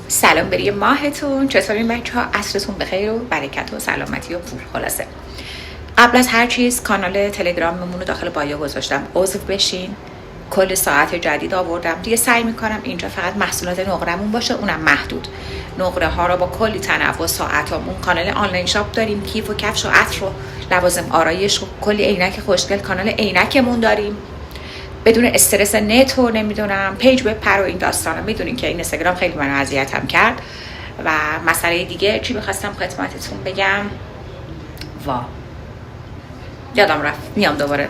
سلام بری ماهتون، چطورین بچه ها؟ عصرتون بخیر و برکت و سلامتی و پول. خلاصه قبل از هر چیز کانال تلگراممون رو داخل بایو گذاشتم، عضو بشین. کل ساعت جدید آوردم دیگه. سعی میکنم اینجا فقط محصولات نقرمون باشه، اونم محدود. نقره ها رو با کلی تنوع ساعتامون. کانال آنلاین شاپ داریم، کیف و کفش و عطر و لوازم آرایش و کلی عینک خوشگل. کانال عینکمون داریم بدون استرس نت و نمیدونم پیج بپر و این داستانا. میدونین که این اینستاگرام خیلی منو اذیتم کرد. و مسئله دیگه چی میخواستم خدمتتون بگم؟ یادم رفت، میام دوباره.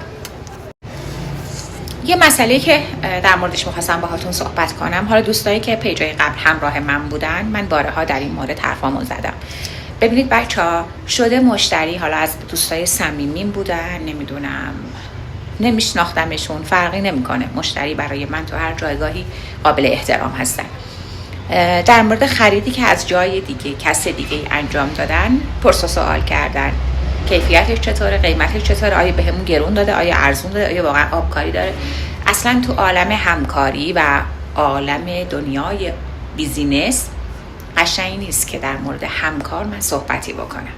یه مسئله که در موردش میخواستم باهاتون صحبت کنم. حالا دوستایی که پیجای قبل همراه من بودن، من بارها در این مورد حرفامو زدم. ببینید بچه‌ها، شده مشتری، حالا از دوستای صمیمیم بودن، نمیدونم نمیشناختمشون، فرقی نمیکنه. مشتری برای من تو هر جایگاهی قابل احترام هستن. در مورد خریدی که از جای دیگه کس دیگه انجام دادن پرس و سوال کردن. کیفیتش چطوره؟ قیمتش چطوره؟ آیا بهمون گرون داده؟ آیا ارزون داده؟ آیا واقعا آبکاری داره؟ اصلا تو عالم همکاری و عالم دنیای بیزینس قشنگی نیست که در مورد همکار من صحبتی بکنم.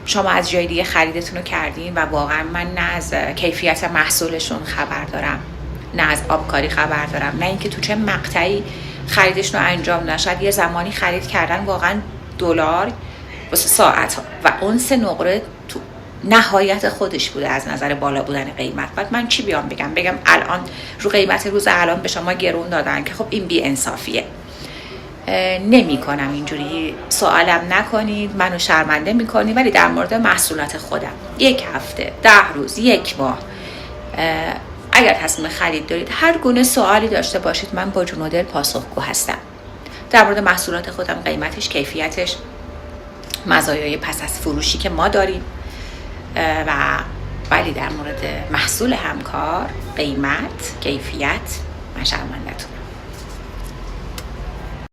شما از جای دیگه خریدتون رو کردین و واقعا من نه از کیفیت محصولشون خبر دارم، نه از آبکاری خبر دارم، نه اینکه تو چه مقطعی خریدشون رو انجام نشد. یه زمانی خرید کردن واقعا $، واسه ساعت ها و اون 3 نقره تو نهایت خودش بوده از نظر بالا بودن قیمت. بعد من چی بیام بگم الان رو قیمت روز الان به شما گرون دادن که خب این بی انصافیه. نمی کنم اینجوری، سوالم نکنید، منو شرمنده میکنید. ولی در مورد محصولات خودم 1 هفته، 10 روز، 1 ماه اگر تصمیم خرید دارید، هر گونه سوالی داشته باشید، من با جون و دل پاسخگو هستم. در مورد محصولات خودم، قیمتش، کیفیتش، مزایای پس از فروشی که ما داریم ولی در مورد محصول همکار، قیمت، کیفیت، من شرمنده‌تون.